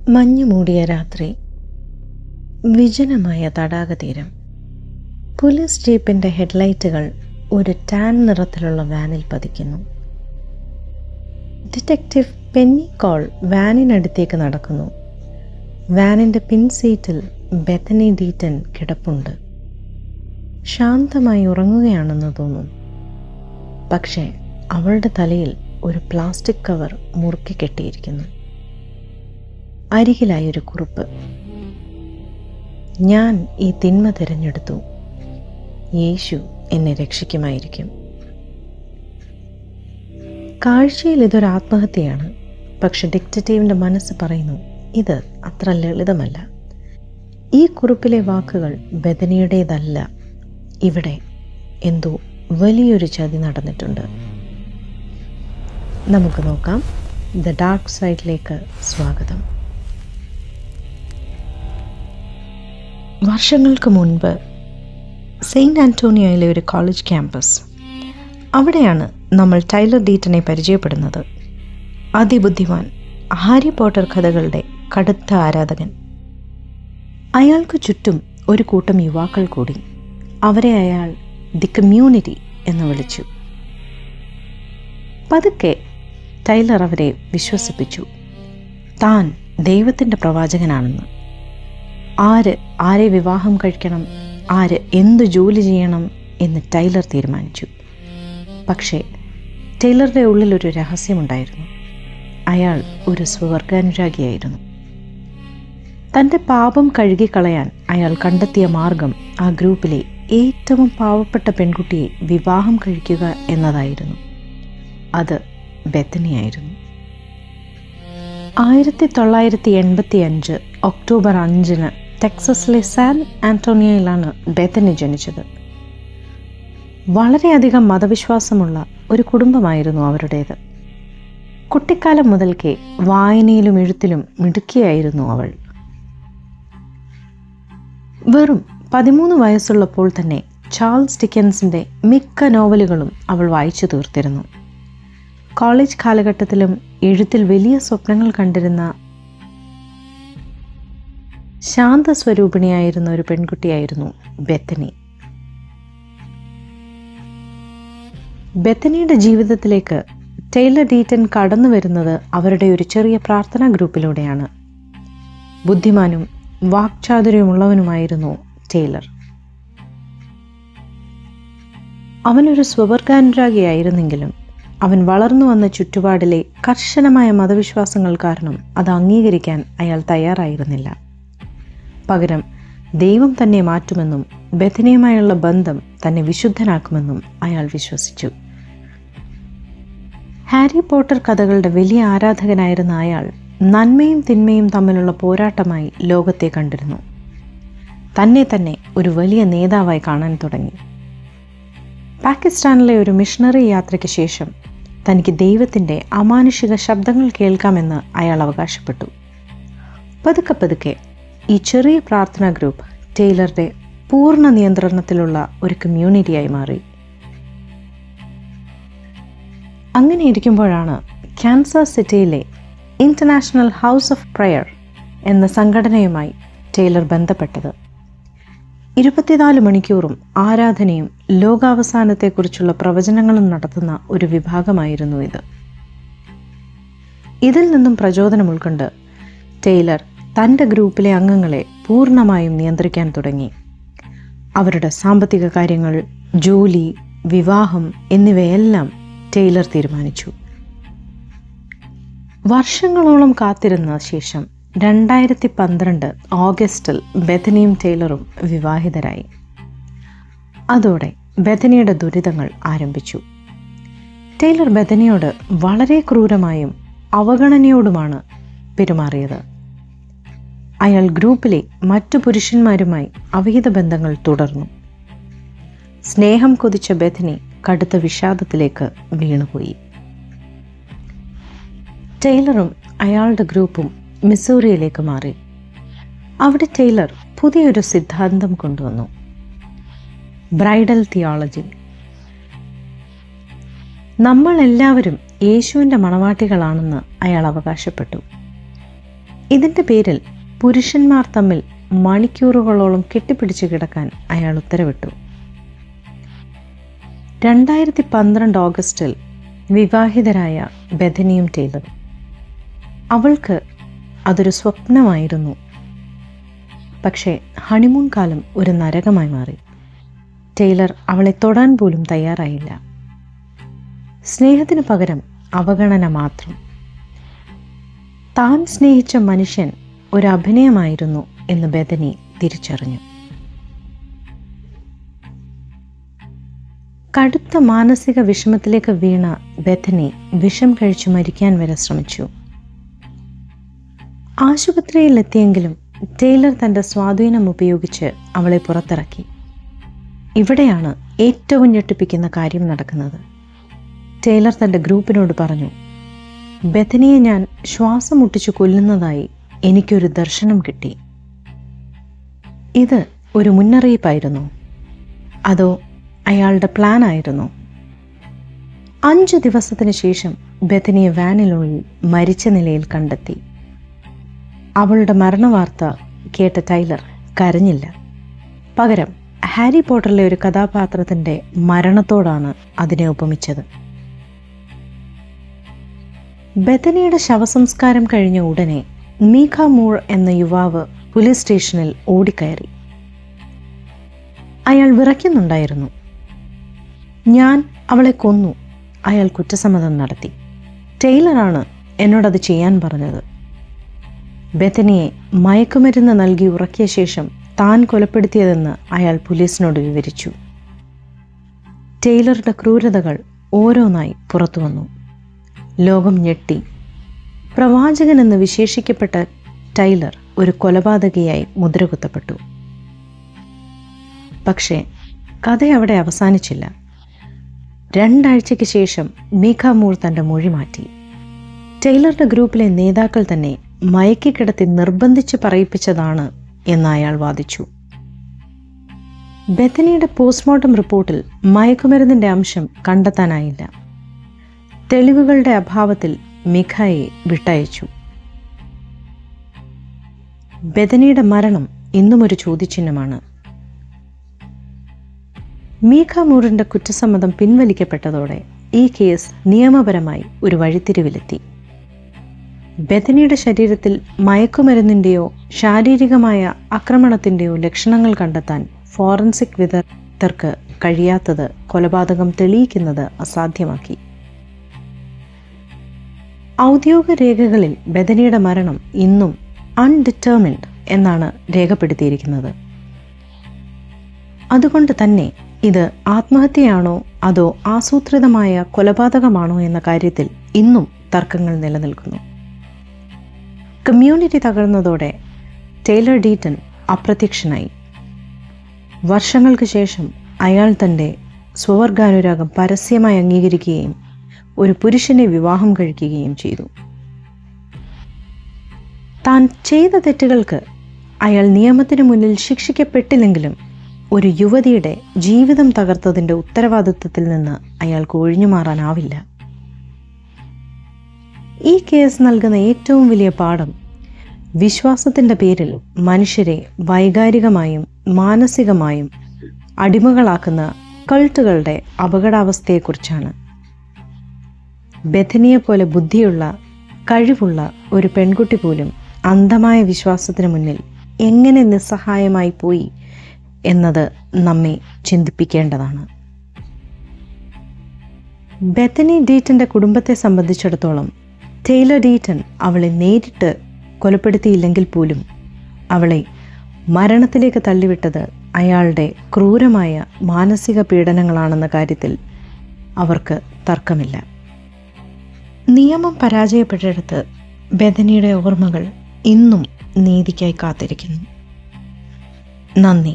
മഞ്ഞു മൂടിയ രാത്രി, വിജനമായ തടാകതീരം. പോലീസ് ജീപ്പിൻ്റെ ഹെഡ്ലൈറ്റുകൾ ഒരു ടാൻ നിറത്തിലുള്ള വാനിൽ പതിക്കുന്നു. ഡിറ്റക്റ്റീവ് പെന്നി കോൾ വാനിനടുത്തേക്ക് നടക്കുന്നു. വാനിൻ്റെ പിൻസീറ്റിൽ ബെത്തനി ഡീറ്റൻ കിടപ്പുണ്ട്. ശാന്തമായി ഉറങ്ങുകയാണെന്ന് തോന്നും. പക്ഷേ അവളുടെ തലയിൽ ഒരു പ്ലാസ്റ്റിക് കവർ മുറുക്കി കെട്ടിയിരിക്കുന്നു. അരികിലായി ഒരു കുറിപ്പ്: ഞാൻ ഈ തിന്മ തിരഞ്ഞെടുത്തു, യേശു എന്നെ രക്ഷിക്കുമായിരിക്കും. കാഴ്ചയിൽ ഇതൊരു ആത്മഹത്യയാണ്. പക്ഷെ ഡിറ്റക്റ്റീവിൻ്റെ മനസ്സ് പറയുന്നു, ഇത് അത്ര ലളിതമല്ല. ഈ കുറിപ്പിലെ വാക്കുകൾ ബെഥനിയുടേതല്ല. ഇവിടെ എന്തോ വലിയൊരു ചതി നടന്നിട്ടുണ്ട്. നമുക്ക് നോക്കാം. ദ ഡാർക്ക് സൈഡിലേക്ക് സ്വാഗതം. വർഷങ്ങൾക്ക് മുൻപ് സെയിൻറ്റ് ആൻ്റോണിയോയിലെ ഒരു കോളേജ് ക്യാമ്പസ്. അവിടെയാണ് നമ്മൾ ടൈലർ ഡീറ്റനെ പരിചയപ്പെടുന്നത്. അതിബുദ്ധിമാൻ, ഹാരി പോട്ടർ കഥകളുടെ കടുത്ത ആരാധകൻ. അയാൾക്ക് ചുറ്റും ഒരു കൂട്ടം യുവാക്കൾ കൂടി. അവരെ അയാൾ ദി കമ്മ്യൂണിറ്റി എന്ന് വിളിച്ചു. പതുക്കെ ടൈലർ അവരെ വിശ്വസിപ്പിച്ചു താൻ ദൈവത്തിൻ്റെ പ്രവാചകനാണെന്ന്. ആരെ വിവാഹം കഴിക്കണം, ആര് എന്ത് ജോലി ചെയ്യണം എന്ന് ടൈലർ തീരുമാനിച്ചു. പക്ഷേ ടൈലറുടെ ഉള്ളിലൊരു രഹസ്യമുണ്ടായിരുന്നു. അയാൾ ഒരു സ്വർഗാനുരാഗിയായിരുന്നു. തൻ്റെ പാപം കഴുകിക്കളയാൻ അയാൾ കണ്ടെത്തിയ മാർഗം ആ ഗ്രൂപ്പിലെ ഏറ്റവും പാവപ്പെട്ട പെൺകുട്ടിയെ വിവാഹം കഴിക്കുക എന്നതായിരുന്നു. അത് ബെത്തനിയായിരുന്നു. 1985 ഒക്ടോബർ 5 ടെക്സസിലെ സാൻ ആൻ്റോണിയോയിലാണ് ബെത്തനി ജനിച്ചത്. വളരെയധികം മതവിശ്വാസമുള്ള ഒരു കുടുംബമായിരുന്നു അവരുടേത്. കുട്ടിക്കാലം മുതൽക്കേ വായനയിലും എഴുത്തിലും മിടുക്കിയായിരുന്നു അവൾ. വെറും 13 വയസ്സുള്ളപ്പോൾ തന്നെ ചാൾസ് ഡിക്കൻസിൻ്റെ മിക്ക നോവലുകളും അവൾ വായിച്ചു തീർത്തിരുന്നു. കോളേജ് കാലഘട്ടത്തിലും എഴുത്തിൽ വലിയ സ്വപ്നങ്ങൾ കണ്ടിരുന്ന ശാന്തസ്വരൂപിണിയായിരുന്ന ഒരു പെൺകുട്ടിയായിരുന്നു ബെത്തനി. ബെത്തനിയുടെ ജീവിതത്തിലേക്ക് ടൈലർ ഡീറ്റൻ കടന്നു വരുന്നത് അവരുടെ ഒരു ചെറിയ പ്രാർത്ഥനാ ഗ്രൂപ്പിലൂടെയാണ്. ബുദ്ധിമാനും വാക്ചാതുര്യമുള്ളവനുമായിരുന്നു ടൈലർ. അവനൊരു സ്വവർഗാനുരാഗിയായിരുന്നെങ്കിലും അവൻ വളർന്നു വന്ന ചുറ്റുപാടിലെ കർശനമായ മതവിശ്വാസങ്ങൾ കാരണം അത് അംഗീകരിക്കാൻ അയാൾ തയ്യാറായിരുന്നില്ല. പകരം ദൈവം തന്നെ മാറ്റുമെന്നും ബെഥനിയുമായുള്ള ബന്ധം തന്നെ വിശുദ്ധനാക്കുമെന്നും അയാൾ വിശ്വസിച്ചു. ഹാരി പോട്ടർ കഥകളുടെ വലിയ ആരാധകനായിരുന്ന അയാൾ നന്മയും തിന്മയും തമ്മിലുള്ള പോരാട്ടമായി ലോകത്തെ കണ്ടിരുന്നു. തന്നെ ഒരു വലിയ നേതാവായി കാണാൻ തുടങ്ങി. പാകിസ്ഥാനിലെ ഒരു മിഷണറി യാത്രയ്ക്ക് ശേഷം തനിക്ക് ദൈവത്തിൻ്റെ അമാനുഷിക ശബ്ദങ്ങൾ കേൾക്കാമെന്ന് അയാൾ അവകാശപ്പെട്ടു. പതുക്കെ ഈ ചെറിയ പ്രാർത്ഥനാ ഗ്രൂപ്പ് ടൈലറുടെ പൂർണ്ണ നിയന്ത്രണത്തിലുള്ള ഒരു കമ്മ്യൂണിറ്റിയായി മാറി. അങ്ങനെ ഇരിക്കുമ്പോഴാണ് കാൻസാസ് സിറ്റിയിലെ ഇൻ്റർനാഷണൽ ഹൗസ് ഓഫ് പ്രയർ എന്ന സംഘടനയുമായി ടൈലർ ബന്ധപ്പെട്ടത്. 24 മണിക്കൂറും ആരാധനയും ലോകാവസാനത്തെക്കുറിച്ചുള്ള പ്രവചനങ്ങളും നടത്തുന്ന ഒരു വിഭാഗമായിരുന്നു ഇത്. ഇതിൽ നിന്നും പ്രചോദനം ഉൾക്കൊണ്ട് ടൈലർ തൻ്റെ ഗ്രൂപ്പിലെ അംഗങ്ങളെ പൂർണ്ണമായും നിയന്ത്രിക്കാൻ തുടങ്ങി. അവരുടെ സാമ്പത്തിക കാര്യങ്ങൾ, ജോലി, വിവാഹം എന്നിവയെല്ലാം ടൈലർ തീരുമാനിച്ചു. വർഷങ്ങളോളം കാത്തിരുന്ന ശേഷം 2012 ഓഗസ്റ്റിൽ ബെഥനിയും ടൈലറും വിവാഹിതരായി. അതോടെ ബെഥനിയുടെ ദുരിതങ്ങൾ ആരംഭിച്ചു. ടൈലർ ബെഥനിയോട് വളരെ ക്രൂരമായും അവഗണനയോടുമാണ് പെരുമാറിയത്. അയാൾ ഗ്രൂപ്പിലെ മറ്റു പുരുഷന്മാരുമായി അവിഹിത ബന്ധങ്ങൾ തുടർന്നു. സ്നേഹം കൊതിച്ച ബെഥനി കടുത്ത വിഷാദത്തിലേക്ക് വീണുപോയി. ടൈലറും അയാളുടെ ഗ്രൂപ്പും മിസൂറിയിലേക്ക് മാറി. അവിടെ ടൈലർ പുതിയൊരു സിദ്ധാന്തം കൊണ്ടുവന്നു: ബ്രൈഡൽ തിയോളജി. നമ്മളെല്ലാവരും യേശുവിൻ്റെ മണവാട്ടികളാണെന്ന് അയാൾ അവകാശപ്പെട്ടു. ഇതിൻ്റെ പേരിൽ പുരുഷന്മാർ തമ്മിൽ മണിക്കൂറുകളോളം കെട്ടിപ്പിടിച്ച് കിടക്കാൻ അയാൾ ഉത്തരവിട്ടു. 2012 ഓഗസ്റ്റിൽ വിവാഹിതരായ ബെഥനിയും ടൈലറും. അവൾക്ക് അതൊരു സ്വപ്നമായിരുന്നു. പക്ഷേ ഹണിമൂൺ കാലം ഒരു നരകമായി മാറി. ടൈലർ അവളെ തൊടാൻ പോലും തയ്യാറായില്ല. സ്നേഹത്തിനു പകരം അവഗണന മാത്രം. താൻ സ്നേഹിച്ച മനുഷ്യൻ ഒരു അഭിനയമായിരുന്നു എന്ന് ബെഥനി തിരിച്ചറിഞ്ഞു. കടുത്ത മാനസിക വിഷമത്തിലേക്ക് വീണ ബെഥനി വിഷം കഴിച്ചു മരിക്കാൻ വരെ ശ്രമിച്ചു. ആശുപത്രിയിലെത്തിയെങ്കിലും ടൈലർ തൻ്റെ സ്വാധീനം ഉപയോഗിച്ച് അവളെ പുറത്തിറക്കി. ഇവിടെയാണ് ഏറ്റവും ഞെട്ടിപ്പിക്കുന്ന കാര്യം നടക്കുന്നത്. ടൈലർ തൻ്റെ ഗ്രൂപ്പിനോട് പറഞ്ഞു, ബെഥനിയെ ഞാൻ ശ്വാസം മുട്ടിച്ചു കൊല്ലുന്നതായി എനിക്കൊരു ദർശനം കിട്ടി. ഇത് ഒരു മുന്നറിയിപ്പായിരുന്നു, അതോ അയാളുടെ പ്ലാൻ ആയിരുന്നു? 5 ദിവസത്തിന് ശേഷം ബെഥനിയെ വാനിനുള്ളിൽ മരിച്ച നിലയിൽ കണ്ടെത്തി. അവളുടെ മരണവാർത്ത കേട്ട ടൈലർ കരഞ്ഞില്ല. പകരം ഹാരി പോട്ടറിലെ ഒരു കഥാപാത്രത്തിൻ്റെ മരണത്തോടാണ് അതിനെ ഉപമിച്ചത്. ബെഥനിയുടെ ശവസംസ്കാരം കഴിഞ്ഞ ഉടനെ മീഖ മൂർ എന്ന യുവാവ് പോലീസ് സ്റ്റേഷനിൽ ഓടിക്കയറി. അയാൾ വിറയ്ക്കുന്നുണ്ടായിരുന്നു. ഞാൻ അവളെ കൊന്നു. അയാൾ കുറ്റസമ്മതം നടത്തി. ടൈലറാണ് എന്നോടത് ചെയ്യാൻ പറഞ്ഞത്. ബെഥനിയെ മയക്കുമരുന്ന് നൽകി ഉറക്കിയ ശേഷം താൻ കൊലപ്പെടുത്തിയതെന്ന് അയാൾ പോലീസിനോട് വിവരിച്ചു. ടൈലറുടെ ക്രൂരതകൾ ഓരോന്നായി പുറത്തു വന്നു. ലോകം ഞെട്ടി. പ്രവാചകൻ എന്ന് വിശേഷിക്കപ്പെട്ട ടൈലർ ഒരു കൊലപാതകിയായി മുദ്രകുത്തപ്പെട്ടു. പക്ഷേ കഥ അവിടെ അവസാനിച്ചില്ല. 2 ആഴ്ചയ്ക്ക് ശേഷം മീഖ മൂർ തൻ്റെ മൊഴി മാറ്റി. ടൈലറുടെ ഗ്രൂപ്പിലെ നേതാക്കൾ തന്നെ മയക്കിക്കിടത്തി നിർബന്ധിച്ച് പറയിപ്പിച്ചതാണ് എന്ന് അയാൾ വാദിച്ചു. ബെഥനിയുടെ പോസ്റ്റ്മോർട്ടം റിപ്പോർട്ടിൽ മയക്കുമരുന്നിൻ്റെ അംശം കണ്ടെത്താനായില്ല. തെളിവുകളുടെ അഭാവത്തിൽ മീഖയെ വിട്ടയച്ചു. ബെഥനിയുടെ മരണം ഇന്നും ഒരു ചോദ്യചിഹ്നമാണ്. മീഖ മൂറിൻ്റെ കുറ്റസമ്മതം പിൻവലിക്കപ്പെട്ടതോടെ ഈ കേസ് നിയമപരമായി ഒരു വഴിത്തിരിവിലെത്തി. ബെഥനിയുടെ ശരീരത്തിൽ മയക്കുമരുന്നിൻ്റെയോ ശാരീരികമായ ആക്രമണത്തിൻ്റെയോ ലക്ഷണങ്ങൾ കണ്ടെത്താൻ ഫോറൻസിക് വിദഗ്ധർക്ക് കഴിയാത്തത് കൊലപാതകം തെളിയിക്കുന്നത് അസാധ്യമാക്കി. ഔദ്യോഗിക രേഖകളിൽ ബെഥനിയുടെ മരണം ഇന്നും അൺഡിറ്റർമിൻഡ് എന്നാണ് രേഖപ്പെടുത്തിയിരിക്കുന്നത്. അതുകൊണ്ട് തന്നെ ഇത് ആത്മഹത്യയാണോ അതോ ആസൂത്രിതമായ കൊലപാതകമാണോ എന്ന കാര്യത്തിൽ ഇന്നും തർക്കങ്ങൾ നിലനിൽക്കുന്നു. കമ്മ്യൂണിറ്റി തകർന്നതോടെ ടൈലർ ഡീറ്റൺ അപ്രത്യക്ഷനായി. വർഷങ്ങൾക്ക് ശേഷം അയാൾ തൻ്റെ സ്വവർഗാനുരാഗം പരസ്യമായി അംഗീകരിക്കുകയും ഒരു പുരുഷനെ വിവാഹം കഴിക്കുകയും ചെയ്തു. താൻ ചെയ്ത തെറ്റുകൾക്ക് അയാൾ നിയമത്തിന് മുന്നിൽ ശിക്ഷിക്കപ്പെട്ടില്ലെങ്കിലും ഒരു യുവതിയുടെ ജീവിതം തകർത്തതിൻ്റെ ഉത്തരവാദിത്വത്തിൽ നിന്ന് അയാൾക്ക് ഒഴിഞ്ഞു മാറാനാവില്ല. ഈ കേസ് നൽകുന്ന ഏറ്റവും വലിയ പാഠം വിശ്വാസത്തിൻ്റെ പേരിൽ മനുഷ്യരെ വൈകാരികമായും മാനസികമായും അടിമകളാക്കുന്ന കൾട്ടുകളുടെ അപകടാവസ്ഥയെക്കുറിച്ചാണ്. ബെഥനിയെപ്പോലെ ബുദ്ധിയുള്ള കഴിവുള്ള ഒരു പെൺകുട്ടി പോലും അന്ധമായ വിശ്വാസത്തിന് മുന്നിൽ എങ്ങനെ നിസ്സഹായമായി പോയി എന്നത് നമ്മെ ചിന്തിപ്പിക്കേണ്ടതാണ്. ബെഥനി ഡീറ്റൻ്റെ കുടുംബത്തെ സംബന്ധിച്ചിടത്തോളം ടൈലർ ഡീറ്റൺ അവളെ നേരിട്ട് കൊലപ്പെടുത്തിയില്ലെങ്കിൽ പോലും അവളെ മരണത്തിലേക്ക് തള്ളിവിട്ടത് അയാളുടെ ക്രൂരമായ മാനസിക പീഡനങ്ങളാണെന്ന കാര്യത്തിൽ അവർക്ക് തർക്കമില്ല. നിയമം പരാജയപ്പെട്ടിടത്ത് ബെഥനിയുടെ ഓർമ്മകൾ ഇന്നും നീതിക്കായി കാത്തിരിക്കുന്നു. നന്ദി.